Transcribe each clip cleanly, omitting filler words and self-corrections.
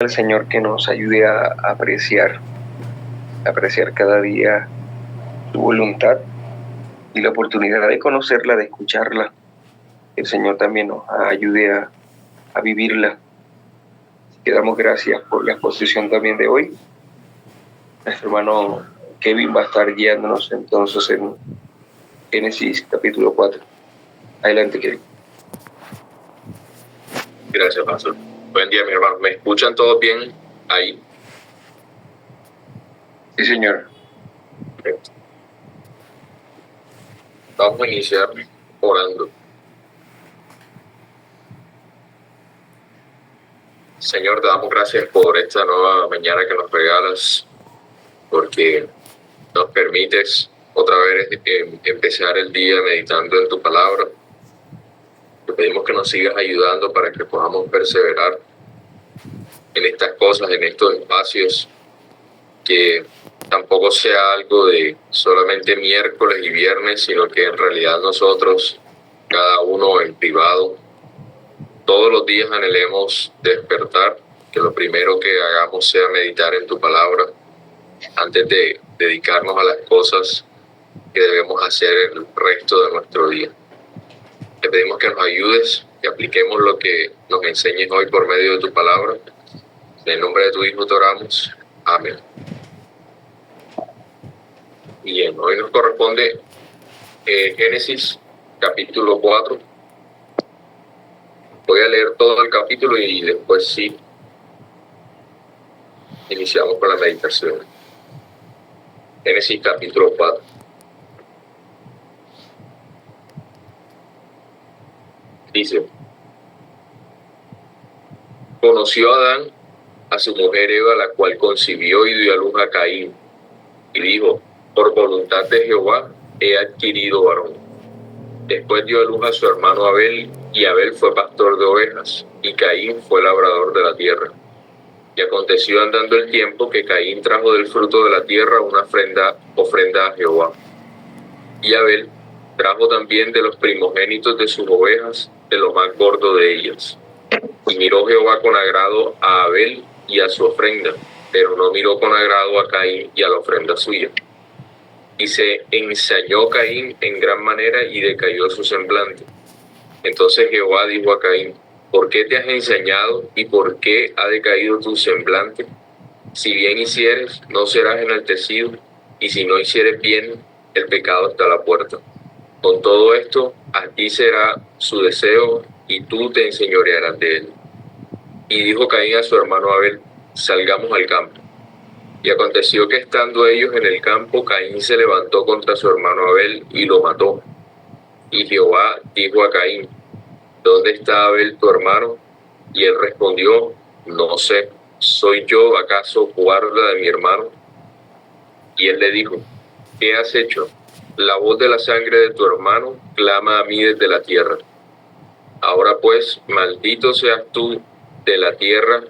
al Señor que nos ayude a apreciar cada día su voluntad y la oportunidad de conocerla, de escucharla. Que el Señor también nos ayude a vivirla. Así que damos gracias por la exposición también de hoy. Nuestro hermano Kevin va a estar guiándonos entonces en Génesis capítulo 4. Adelante, Kevin. Gracias, pastor. Buen día, mi hermano. ¿Me escuchan todos bien ahí? Sí, señor. Perfecto. Vamos a iniciar orando. Señor, te damos gracias por esta nueva mañana que nos regalas, porque nos permites otra vez empezar el día meditando en tu palabra. Te pedimos que nos sigas ayudando para que podamos perseverar en estas cosas, en estos espacios, que tampoco sea algo de solamente miércoles y viernes, sino que en realidad nosotros, cada uno en privado, todos los días anhelemos despertar, que lo primero que hagamos sea meditar en tu palabra antes de dedicarnos a las cosas que debemos hacer el resto de nuestro día. Te pedimos que nos ayudes, que apliquemos lo que nos enseñes hoy por medio de tu palabra. En el nombre de tu Hijo te oramos. Amén. Bien, hoy nos corresponde Génesis capítulo 4. Voy a leer todo el capítulo y después sí iniciamos con la meditación. Génesis capítulo 4. Dice: conoció Adán a su mujer Eva, la cual concibió y dio a luz a Caín, y dijo: por voluntad de Jehová he adquirido varón. Después dio a luz a su hermano Abel, y Abel fue pastor de ovejas, y Caín fue labrador de la tierra. Y aconteció andando el tiempo que Caín trajo del fruto de la tierra una ofrenda a Jehová. Y Abel trajo también de los primogénitos de sus ovejas, de lo más gordo de ellas. Y miró Jehová con agrado a Abel y a su ofrenda, pero no miró con agrado a Caín y a la ofrenda suya. Y se ensañó Caín en gran manera y decayó su semblante. Entonces Jehová dijo a Caín: ¿por qué te has ensañado y por qué ha decaído tu semblante? Si bien hicieres, no serás enaltecido, y si no hicieres bien, el pecado está a la puerta. Con todo esto, a ti será su deseo, y tú te enseñorearás de él. Y dijo Caín a su hermano Abel: salgamos al campo. Y aconteció que estando ellos en el campo, Caín se levantó contra su hermano Abel y lo mató. Y Jehová dijo a Caín: ¿dónde está Abel tu hermano? Y él respondió: no sé, ¿soy yo acaso guarda de mi hermano? Y él le dijo: ¿qué has hecho? La voz de la sangre de tu hermano clama a mí desde la tierra. Ahora pues, maldito seas tú de la tierra,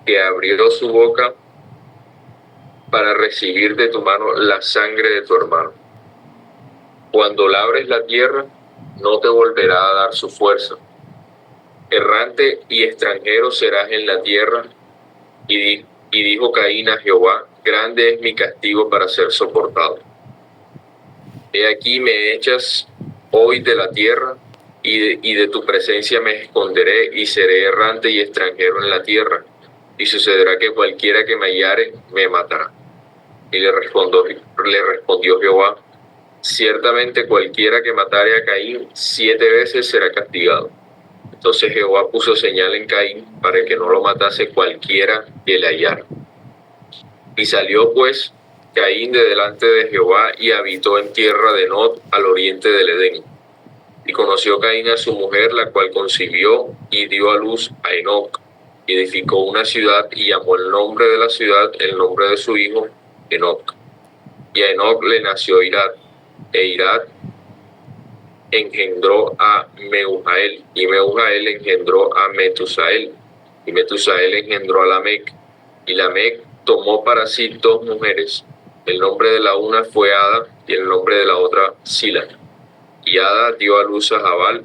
que abrió su boca para recibir de tu mano la sangre de tu hermano. Cuando labres la tierra, no te volverá a dar su fuerza. Errante y extranjero serás en la tierra. Y dijo Caín a Jehová: grande es mi castigo para ser soportado. He aquí me echas hoy de la tierra, y de tu presencia me esconderé, y seré errante y extranjero en la tierra. Y sucederá que cualquiera que me hallare me matará. Y le respondió Jehová: ciertamente cualquiera que matare a Caín 7 veces será castigado. Entonces Jehová puso señal en Caín para que no lo matase cualquiera que le hallara. Y salió pues Caín de delante de Jehová y habitó en tierra de Nod, al oriente del Edén. Y conoció Caín a su mujer, la cual concibió y dio a luz a Enoc. Y edificó una ciudad y llamó el nombre de la ciudad el nombre de su hijo Enoc. Y a Enoc le nació Irad, e Irad engendró a Mehujael, y Mehujael engendró a Metusael, y Metusael engendró a Lamec. Y Lamec tomó para sí 2 mujeres. El nombre de la una fue Ada, y el nombre de la otra Sila. Y Ada dio a luz a Jabal,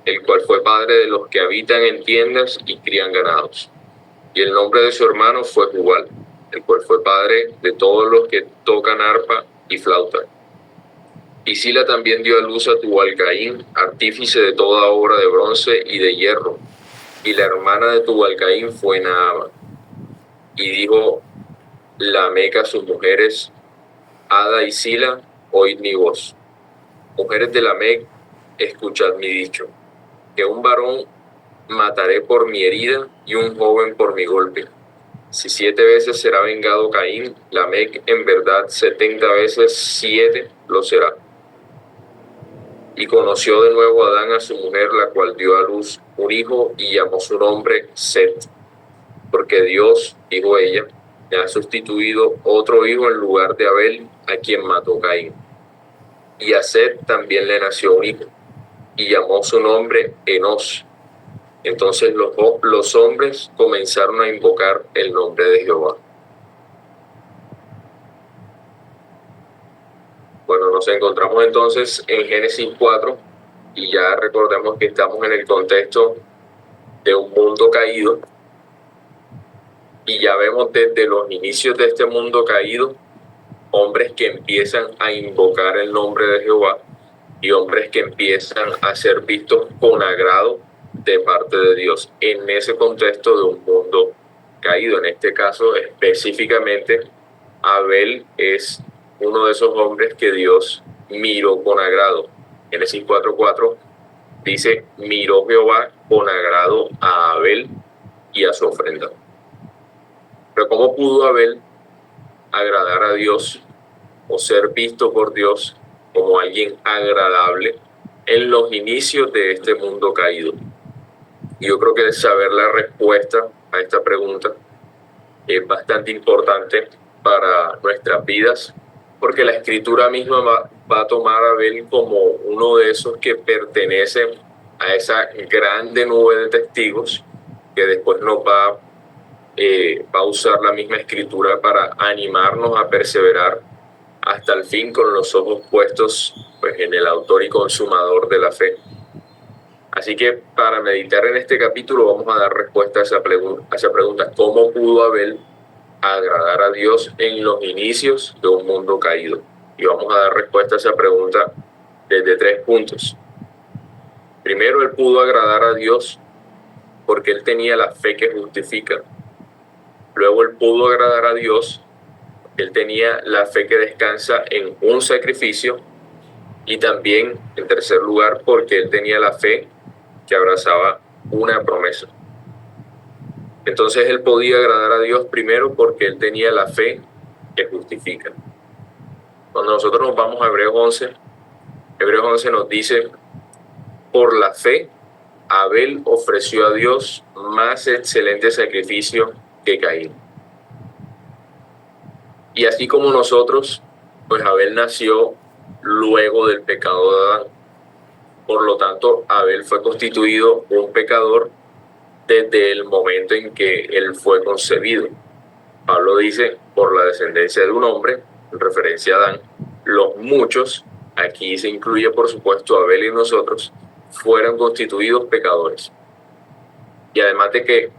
el cual fue padre de los que habitan en tiendas y crían ganados. y el nombre de su hermano fue Jubal, el cual fue padre de todos los que tocan arpa y flauta. Y Sila también dio a luz a Tubal-Caín, artífice de toda obra de bronce y de hierro, y la hermana de Tubal-Caín fue Naama. Y dijo Lamec a sus mujeres, Ada y Sila, oíd mi voz. Mujeres de Lamec, escuchad mi dicho, que un varón mataré por mi herida y un joven por mi golpe. Si 7 veces será vengado Caín, Lamec en verdad 70 veces 7 lo será. Y conoció de nuevo Adán a su mujer, la cual dio a luz un hijo y llamó su nombre Set, porque Dios, dijo ella, me ha sustituido otro hijo en lugar de Abel, a quien mató Caín. Y a Set también le nació un hijo, y llamó su nombre Enos. Entonces los hombres comenzaron a invocar el nombre de Jehová. Bueno, nos encontramos entonces en Génesis 4 y ya recordemos que estamos en el contexto de un mundo caído y ya vemos desde los inicios de este mundo caído hombres que empiezan a invocar el nombre de Jehová y hombres que empiezan a ser vistos con agrado de parte de Dios en ese contexto de un mundo caído. En este caso específicamente Abel es uno de esos hombres que Dios miró con agrado. Génesis 4:4 dice, miró Jehová con agrado a Abel y a su ofrenda. Pero ¿cómo pudo Abel agradar a Dios o ser visto por Dios como alguien agradable en los inicios de este mundo caído? Y yo creo que saber la respuesta a esta pregunta es bastante importante para nuestras vidas, porque la Escritura misma va a tomar a Abel como uno de esos que pertenecen a esa grande nube de testigos que después nos va a usar la misma Escritura para animarnos a perseverar hasta el fin con los ojos puestos pues, en el autor y consumador de la fe. Así que para meditar en este capítulo vamos a dar respuesta a esa pregunta. ¿Cómo pudo Abel agradar a Dios en los inicios de un mundo caído? Y vamos a dar respuesta a esa pregunta desde 3 puntos. Primero, él pudo agradar a Dios porque él tenía la fe que justifica. Luego, él pudo agradar a Dios porque él tenía la fe que descansa en un sacrificio. Y también, en tercer lugar, porque él tenía la fe que abrazaba una promesa. Entonces él podía agradar a Dios primero porque él tenía la fe que justifica. Cuando nosotros nos vamos a Hebreos 11 nos dice, por la fe, Abel ofreció a Dios más excelente sacrificio que Caín. Y así como nosotros, pues Abel nació luego del pecado de Adán. Por lo tanto, Abel fue constituido un pecador desde el momento en que él fue concebido. Pablo dice, por la descendencia de un hombre, en referencia a Adán, los muchos, aquí se incluye por supuesto Abel y nosotros, fueron constituidos pecadores. Y además de que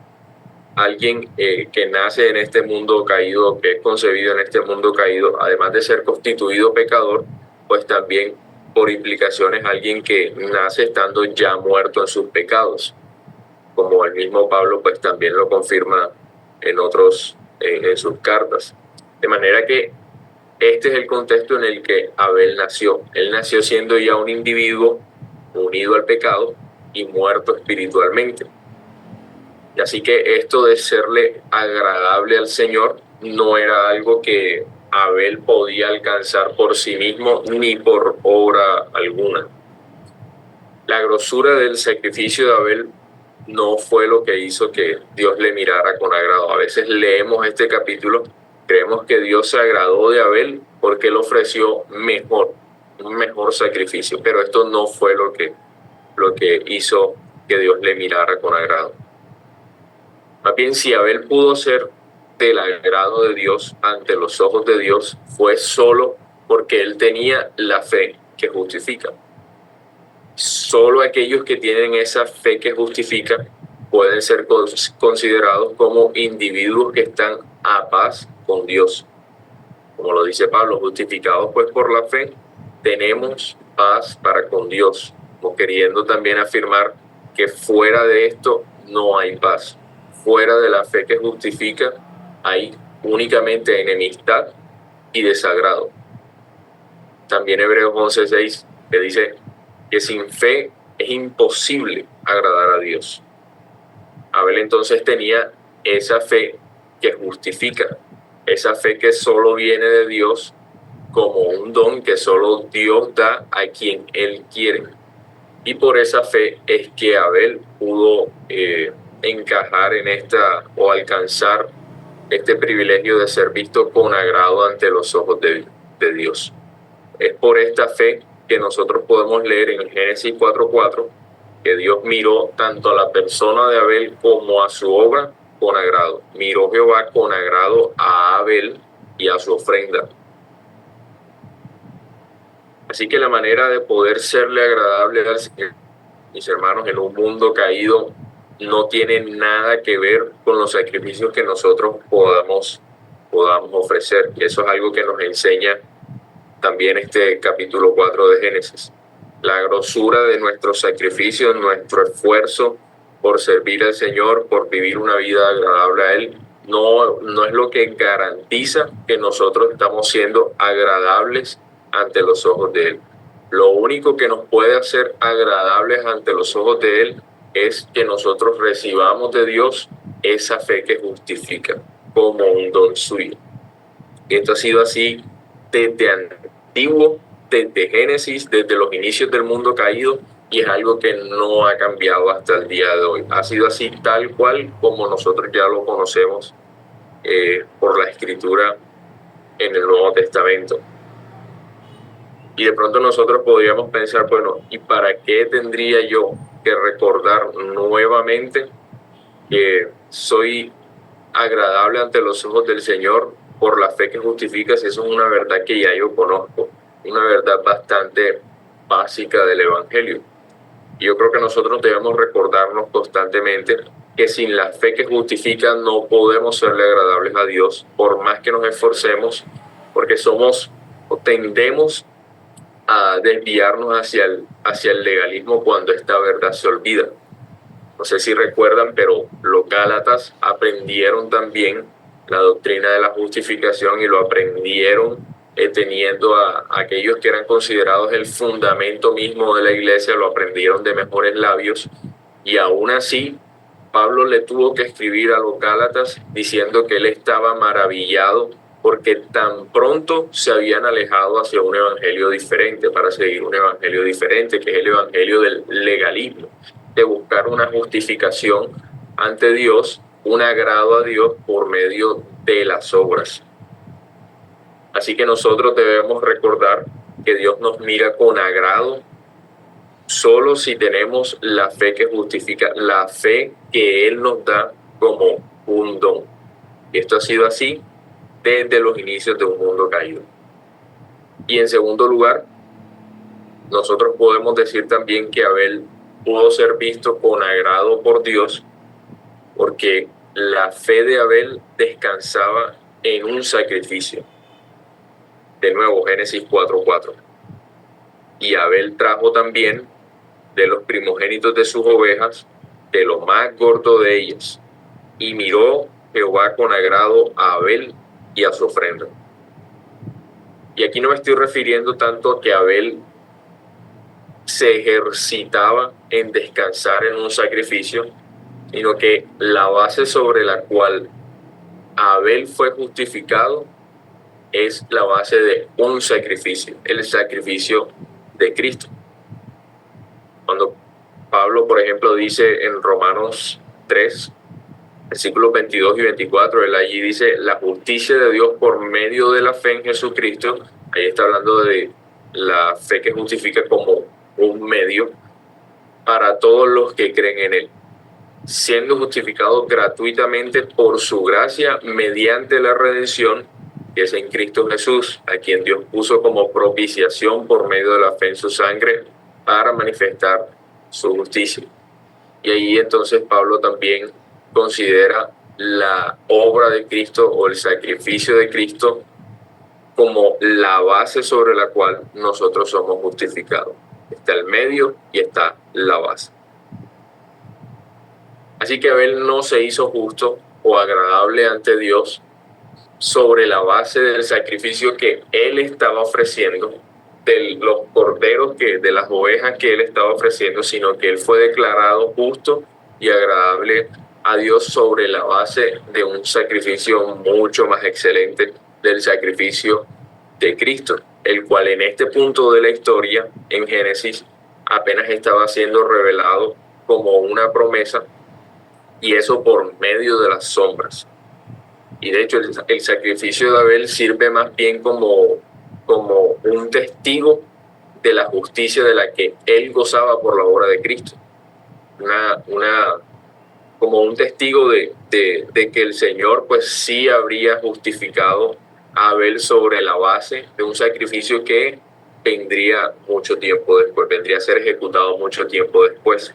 alguien que nace en este mundo caído, que es concebido en este mundo caído, además de ser constituido pecador, pues también por implicaciones alguien que nace estando ya muerto en sus pecados, como el mismo Pablo pues también lo confirma en sus cartas. De manera que este es el contexto en el que Abel nació. Él nació siendo ya un individuo unido al pecado y muerto espiritualmente. Y así que esto de serle agradable al Señor no era algo que Abel podía alcanzar por sí mismo ni por obra alguna. La grosura del sacrificio de Abel no fue lo que hizo que Dios le mirara con agrado. A veces leemos este capítulo, creemos que Dios se agradó de Abel porque él ofreció un mejor sacrificio, pero esto no fue lo que hizo que Dios le mirara con agrado. Más bien, si Abel pudo ser del agrado de Dios ante los ojos de Dios, fue solo porque él tenía la fe que justifica. Solo aquellos que tienen esa fe que justifica pueden ser considerados como individuos que están a paz con Dios. Como lo dice Pablo, justificados pues por la fe, tenemos paz para con Dios, como queriendo también afirmar que fuera de esto no hay paz. Fuera de la fe que justifica hay únicamente enemistad y desagrado. También Hebreos 11:6, que dice que sin fe es imposible agradar a Dios. Abel entonces tenía esa fe que justifica, esa fe que solo viene de Dios como un don que solo Dios da a quien Él quiere. Y por esa fe es que Abel pudo encajar en esta o alcanzar este privilegio de ser visto con agrado ante los ojos de Dios. Es por esta fe que nosotros podemos leer en Génesis 4:4 que Dios miró tanto a la persona de Abel como a su obra con agrado. Miró Jehová con agrado a Abel y a su ofrenda. Así que la manera de poder serle agradable al Señor, mis hermanos, en un mundo caído, no tiene nada que ver con los sacrificios que nosotros podamos ofrecer. Y eso es algo que nos enseña también este capítulo 4 de Génesis. La grosura de nuestros sacrificios, nuestro esfuerzo por servir al Señor, por vivir una vida agradable a Él, no es lo que garantiza que nosotros estamos siendo agradables ante los ojos de Él. Lo único que nos puede hacer agradables ante los ojos de Él es que nosotros recibamos de Dios esa fe que justifica como un don suyo. Y esto ha sido así desde antiguo, desde Génesis, desde los inicios del mundo caído, y es algo que no ha cambiado hasta el día de hoy. Ha sido así tal cual como nosotros ya lo conocemos por la Escritura en el Nuevo Testamento. Y de pronto nosotros podríamos pensar, bueno, ¿y para qué tendría yo que recordar nuevamente que soy agradable ante los ojos del Señor por la fe que justifica, si eso es una verdad que ya yo conozco, una verdad bastante básica del Evangelio? Y yo creo que nosotros debemos recordarnos constantemente que sin la fe que justifica no podemos serle agradables a Dios, por más que nos esforcemos, porque tendemos a desviarnos hacia el legalismo cuando esta verdad se olvida. No sé si recuerdan, pero los Gálatas aprendieron también la doctrina de la justificación y lo aprendieron teniendo a aquellos que eran considerados el fundamento mismo de la iglesia, lo aprendieron de mejores labios, y aún así Pablo le tuvo que escribir a los Gálatas diciendo que él estaba maravillado porque tan pronto se habían alejado hacia un evangelio diferente, para seguir un evangelio diferente, que es el evangelio del legalismo, de buscar una justificación ante Dios, un agrado a Dios por medio de las obras. Así que nosotros debemos recordar que Dios nos mira con agrado solo si tenemos la fe que justifica, la fe que Él nos da como un don. Y esto ha sido así desde los inicios de un mundo caído. Y en segundo lugar, nosotros podemos decir también que Abel pudo ser visto con agrado por Dios porque la fe de Abel descansaba en un sacrificio. De nuevo, Génesis 4:4. Y Abel trajo también de los primogénitos de sus ovejas, de lo más gordo de ellas. Y miró Jehová con agrado a Abel y a su ofrenda. Y aquí no me estoy refiriendo tanto a que Abel se ejercitaba en descansar en un sacrificio, sino que la base sobre la cual Abel fue justificado es la base de un sacrificio, el sacrificio de Cristo. Cuando Pablo, por ejemplo, dice en Romanos 3, versículos 22 y 24, él allí dice, la justicia de Dios por medio de la fe en Jesucristo, ahí está hablando de la fe que justifica como un medio para todos los que creen en Él, siendo justificados gratuitamente por su gracia mediante la redención que es en Cristo Jesús, a quien Dios puso como propiciación por medio de la fe en su sangre para manifestar su justicia. Y ahí entonces Pablo también considera la obra de Cristo o el sacrificio de Cristo como la base sobre la cual nosotros somos justificados. Está el medio y está la base. Así que Abel no se hizo justo o agradable ante Dios sobre la base del sacrificio que él estaba ofreciendo, de los corderos, de las ovejas que él estaba ofreciendo, sino que él fue declarado justo y agradable a Dios sobre la base de un sacrificio mucho más excelente, del sacrificio de Cristo, el cual en este punto de la historia, en Génesis, apenas estaba siendo revelado como una promesa, y eso por medio de las sombras. Y de hecho el sacrificio de Abel sirve más bien como un testigo de la justicia de la que él gozaba por la obra de Cristo. Como un testigo de que el Señor pues sí habría justificado a Abel sobre la base de un sacrificio que vendría mucho tiempo después, vendría a ser ejecutado mucho tiempo después.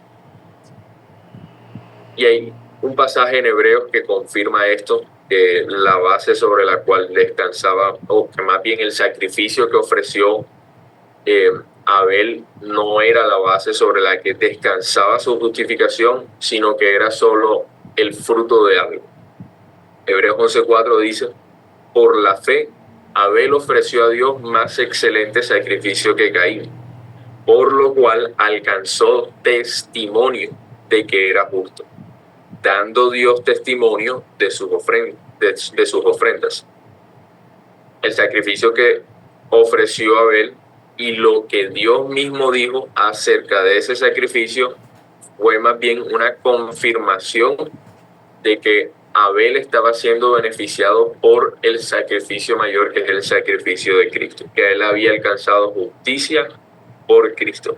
Y hay un pasaje en Hebreos que confirma esto, que la base sobre la cual descansaba, o que más bien el sacrificio que ofreció Abel no era la base sobre la que descansaba su justificación, sino que era solo el fruto de algo. Hebreos 11:4 dice: por la fe, Abel ofreció a Dios más excelente sacrificio que Caín, por lo cual alcanzó testimonio de que era justo, dando Dios testimonio de sus ofrendas. El sacrificio que ofreció Abel y lo que Dios mismo dijo acerca de ese sacrificio fue más bien una confirmación de que Abel estaba siendo beneficiado por el sacrificio mayor, que es el sacrificio de Cristo, que él había alcanzado justicia por Cristo.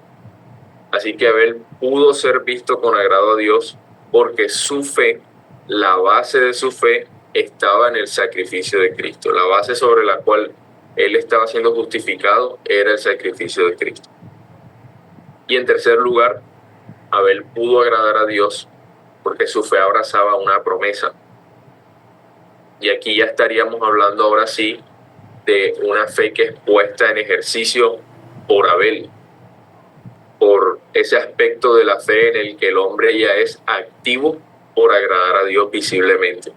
Así que Abel pudo ser visto con agrado a Dios porque su fe, la base de su fe, estaba en el sacrificio de Cristo. La base sobre la cual él estaba siendo justificado era el sacrificio de Cristo. Y en tercer lugar, Abel pudo agradar a Dios porque su fe abrazaba una promesa. Y aquí ya estaríamos hablando ahora sí de una fe que es puesta en ejercicio por Abel, por ese aspecto de la fe en el que el hombre ya es activo por agradar a Dios visiblemente.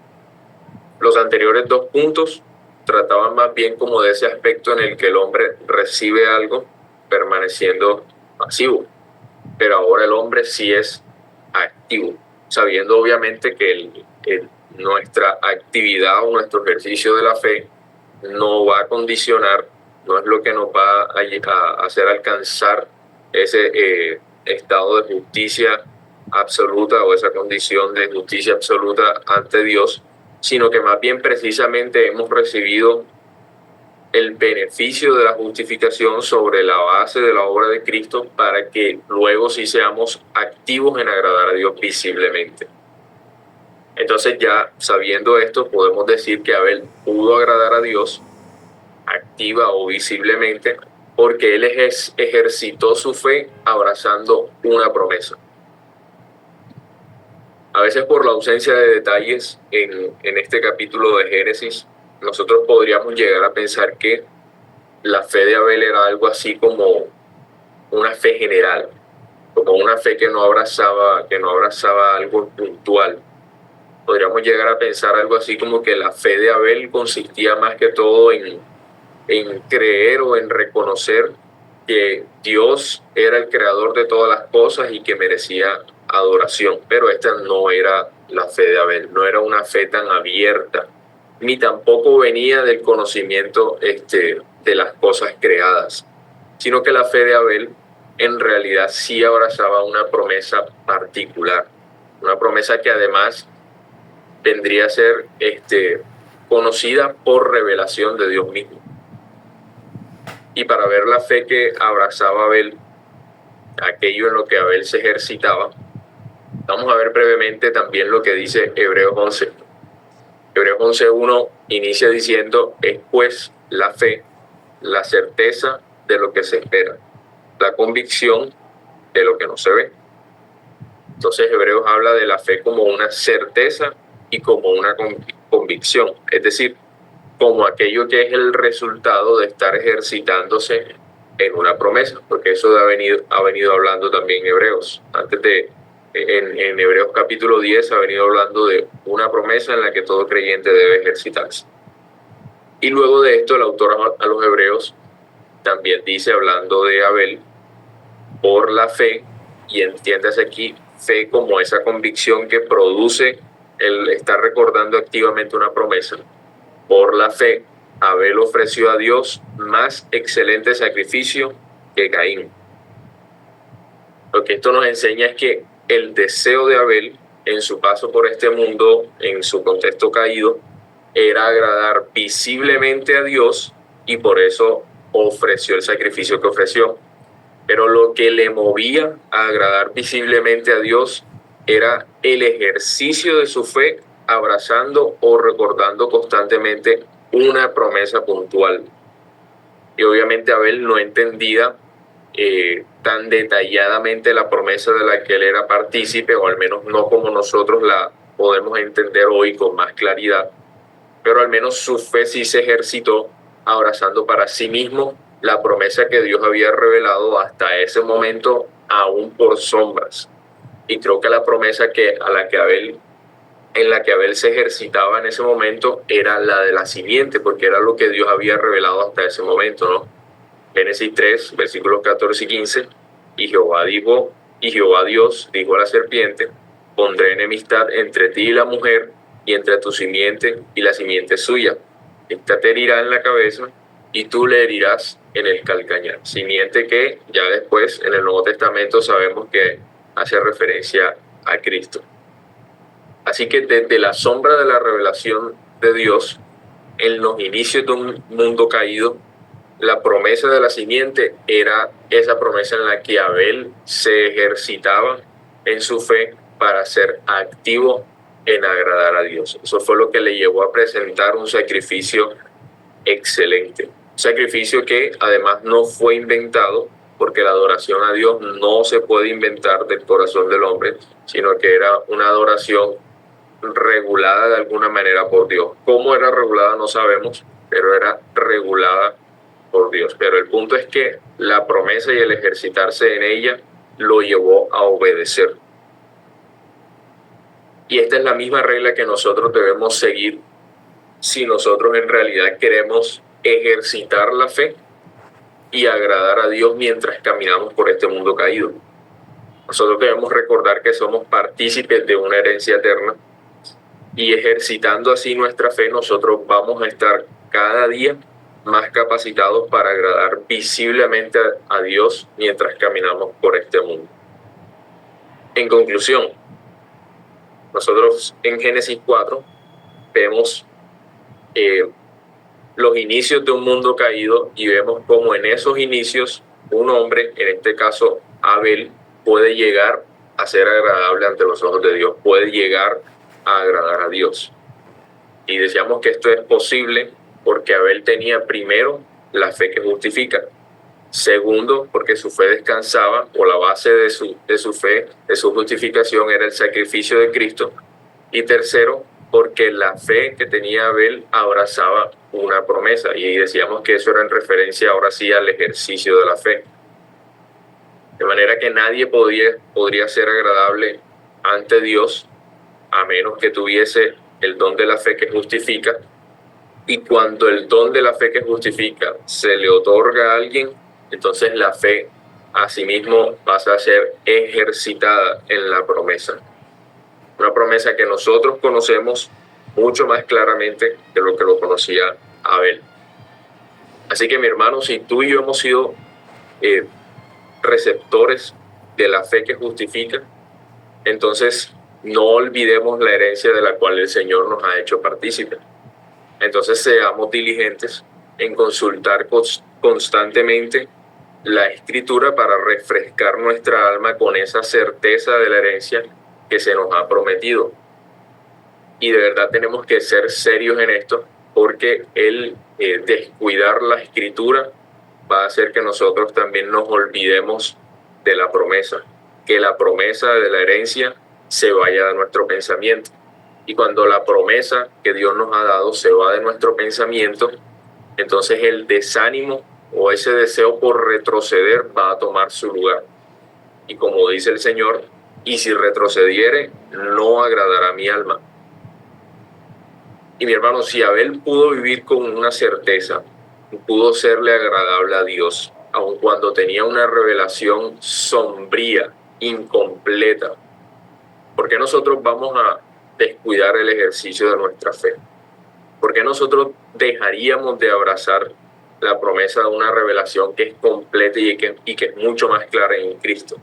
Los anteriores dos puntos trataban más bien como de ese aspecto en el que el hombre recibe algo permaneciendo pasivo, pero ahora el hombre sí es activo, sabiendo obviamente que nuestra actividad o nuestro ejercicio de la fe no va a condicionar, no es lo que nos va a hacer alcanzar ese estado de justicia absoluta o esa condición de justicia absoluta ante Dios, sino que más bien precisamente hemos recibido el beneficio de la justificación sobre la base de la obra de Cristo para que luego sí seamos activos en agradar a Dios visiblemente. Entonces ya sabiendo esto podemos decir que Abel pudo agradar a Dios activa o visiblemente porque él ejercitó su fe abrazando una promesa. A veces por la ausencia de detalles en este capítulo de Génesis, nosotros podríamos llegar a pensar que la fe de Abel era algo así como una fe general, como una fe que no abrazaba algo puntual. Podríamos llegar a pensar algo así como que la fe de Abel consistía más que todo en creer o en reconocer que Dios era el creador de todas las cosas y que merecía adoración, pero esta no era la fe de Abel, no era una fe tan abierta, ni tampoco venía del conocimiento de las cosas creadas, sino que la fe de Abel en realidad sí abrazaba una promesa particular, una promesa que además vendría a ser conocida por revelación de Dios mismo. Y para ver la fe que abrazaba Abel, aquello en lo que Abel se ejercitaba, vamos a ver brevemente también lo que dice Hebreos 11. Hebreos 11:1 inicia diciendo: es pues la fe, la certeza de lo que se espera, la convicción de lo que no se ve. Entonces Hebreos habla de la fe como una certeza y como una convicción, es decir, como aquello que es el resultado de estar ejercitándose en una promesa, porque eso ha venido hablando también Hebreos. En Hebreos capítulo 10 ha venido hablando de una promesa en la que todo creyente debe ejercitarse. Y luego de esto el autor a los Hebreos también dice, hablando de Abel, por la fe, y entiéndase aquí fe como esa convicción que produce el estar recordando activamente una promesa. Por la fe, Abel ofreció a Dios más excelente sacrificio que Caín. Lo que esto nos enseña es que el deseo de Abel en su paso por este mundo, en su contexto caído, era agradar visiblemente a Dios y por eso ofreció el sacrificio que ofreció. Pero lo que le movía a agradar visiblemente a Dios era el ejercicio de su fe, abrazando o recordando constantemente una promesa puntual. Y obviamente Abel no entendía tan detalladamente la promesa de la que él era partícipe, o al menos no como nosotros la podemos entender hoy con más claridad, pero al menos su fe sí se ejercitó abrazando para sí mismo la promesa que Dios había revelado hasta ese momento, aún por sombras. Y creo que la promesa en la que Abel se ejercitaba en ese momento era la de la simiente, porque era lo que Dios había revelado hasta ese momento, ¿no? Génesis 3, versículos 14 y 15, y Jehová Dios dijo a la serpiente, pondré enemistad entre ti y la mujer, y entre tu simiente y la simiente suya. Esta te herirá en la cabeza, y tú le herirás en el calcañar. Simiente que ya después en el Nuevo Testamento sabemos que hace referencia a Cristo. Así que desde la sombra de la revelación de Dios, en los inicios de un mundo caído, la promesa de la simiente era esa promesa en la que Abel se ejercitaba en su fe para ser activo en agradar a Dios. Eso fue lo que le llevó a presentar un sacrificio excelente. Un sacrificio que además no fue inventado, porque la adoración a Dios no se puede inventar del corazón del hombre, sino que era una adoración regulada de alguna manera por Dios. ¿Cómo era regulada? No sabemos, pero era regulada por Dios. Pero el punto es que la promesa y el ejercitarse en ella lo llevó a obedecer. Y esta es la misma regla que nosotros debemos seguir si nosotros en realidad queremos ejercitar la fe y agradar a Dios mientras caminamos por este mundo caído. Nosotros debemos recordar que somos partícipes de una herencia eterna, y ejercitando así nuestra fe, nosotros vamos a estar cada día más capacitados para agradar visiblemente a Dios mientras caminamos por este mundo. En conclusión, nosotros en Génesis 4 vemos los inicios de un mundo caído, y vemos cómo en esos inicios un hombre, en este caso Abel, puede llegar a ser agradable ante los ojos de Dios, puede llegar a agradar a Dios. Y decíamos que esto es posible porque Abel tenía primero la fe que justifica, segundo porque su fe descansaba, o la base de su fe, de su justificación, era el sacrificio de Cristo, y tercero porque la fe que tenía Abel abrazaba una promesa, y decíamos que eso era en referencia ahora sí al ejercicio de la fe. De manera que nadie podría ser agradable ante Dios a menos que tuviese el don de la fe que justifica. Y cuando el don de la fe que justifica se le otorga a alguien, entonces la fe asimismo pasa a ser ejercitada en la promesa. Una promesa que nosotros conocemos mucho más claramente de lo que lo conocía Abel. Así que mi hermano, si tú y yo hemos sido receptores de la fe que justifica, entonces no olvidemos la herencia de la cual el Señor nos ha hecho partícipes. Entonces seamos diligentes en consultar constantemente la Escritura para refrescar nuestra alma con esa certeza de la herencia que se nos ha prometido. Y de verdad tenemos que ser serios en esto, porque el descuidar la Escritura va a hacer que nosotros también nos olvidemos de la promesa. que la promesa de la herencia se vaya de nuestro pensamiento. Y cuando la promesa que Dios nos ha dado se va de nuestro pensamiento, entonces el desánimo o ese deseo por retroceder va a tomar su lugar. Y como dice el Señor, y si retrocediere, no agradará a mi alma. Y mi hermano, si Abel pudo vivir con una certeza, pudo serle agradable a Dios, aun cuando tenía una revelación sombría, incompleta, ¿por qué nosotros vamos a descuidar el ejercicio de nuestra fe? ¿Por qué nosotros dejaríamos de abrazar la promesa de una revelación que es completa y que es mucho más clara en Cristo?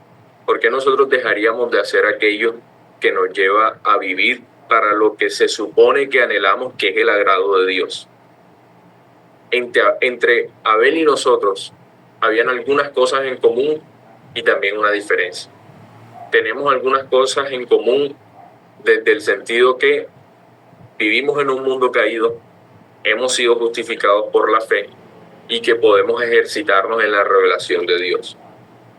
¿Por qué nosotros dejaríamos de hacer aquello que nos lleva a vivir para lo que se supone que anhelamos, que es el agrado de Dios? Entre Abel y nosotros habían algunas cosas en común y también una diferencia. Tenemos algunas cosas en común desde el sentido que vivimos en un mundo caído, hemos sido justificados por la fe y que podemos ejercitarnos en la revelación de Dios.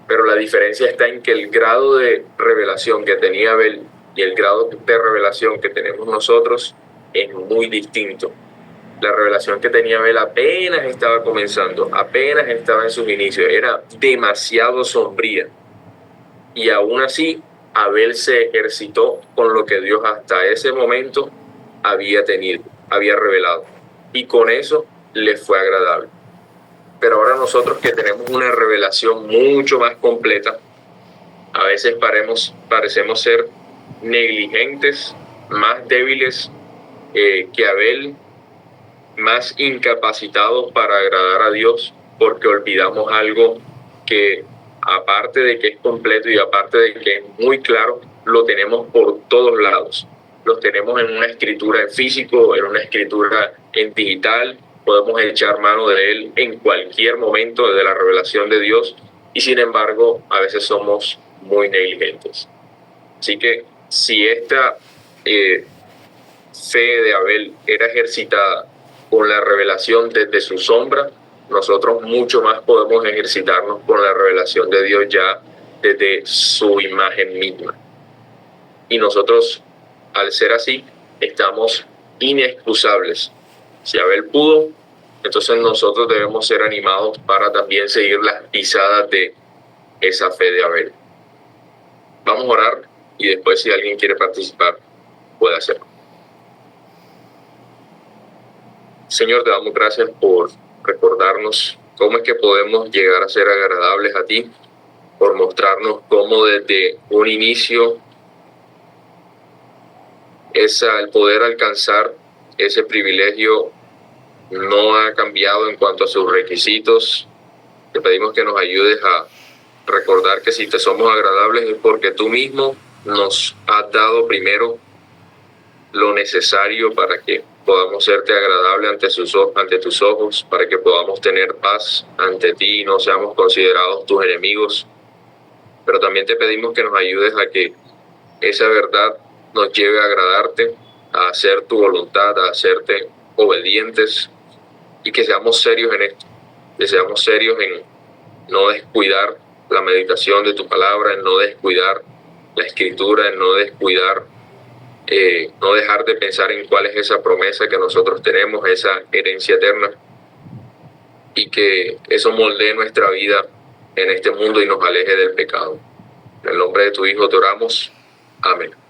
Pero la diferencia está en que el grado de revelación que tenía Abel y el grado de revelación que tenemos nosotros es muy distinto. La revelación que tenía Abel apenas estaba comenzando, apenas estaba en sus inicios, era demasiado sombría. Y aún así, Abel se ejercitó con lo que Dios hasta ese momento había revelado. Y con eso le fue agradable. Pero ahora nosotros que tenemos una revelación mucho más completa, a veces parecemos ser negligentes, más débiles que Abel, más incapacitados para agradar a Dios, porque olvidamos algo que, aparte de que es completo y aparte de que es muy claro, lo tenemos por todos lados. Los tenemos en una escritura en físico, en una escritura en digital. Podemos echar mano de él en cualquier momento de la revelación de Dios y sin embargo a veces somos muy negligentes. Así que si esta fe de Abel era ejercitada con la revelación desde su sombra, nosotros mucho más podemos ejercitarnos con la revelación de Dios ya desde su imagen misma. Y nosotros, al ser así, estamos inexcusables. Si Abel pudo, entonces nosotros debemos ser animados para también seguir las pisadas de esa fe de Abel. Vamos a orar y después si alguien quiere participar, puede hacerlo. Señor, te damos gracias por recordarnos cómo es que podemos llegar a ser agradables a ti, por mostrarnos cómo desde un inicio el poder alcanzar ese privilegio no ha cambiado en cuanto a sus requisitos. Te pedimos que nos ayudes a recordar que si te somos agradables es porque tú mismo nos has dado primero lo necesario para que podamos serte agradable ante tus ojos, para que podamos tener paz ante ti y no seamos considerados tus enemigos. Pero también te pedimos que nos ayudes a que esa verdad nos lleve a agradarte, a hacer tu voluntad, a hacerte obedientes y que seamos serios en esto, que seamos serios en no descuidar la meditación de tu palabra, en no descuidar la escritura, en no descuidar, no dejar de pensar en cuál es esa promesa que nosotros tenemos, esa herencia eterna, y que eso moldee nuestra vida en este mundo y nos aleje del pecado. En el nombre de tu Hijo te oramos. Amén.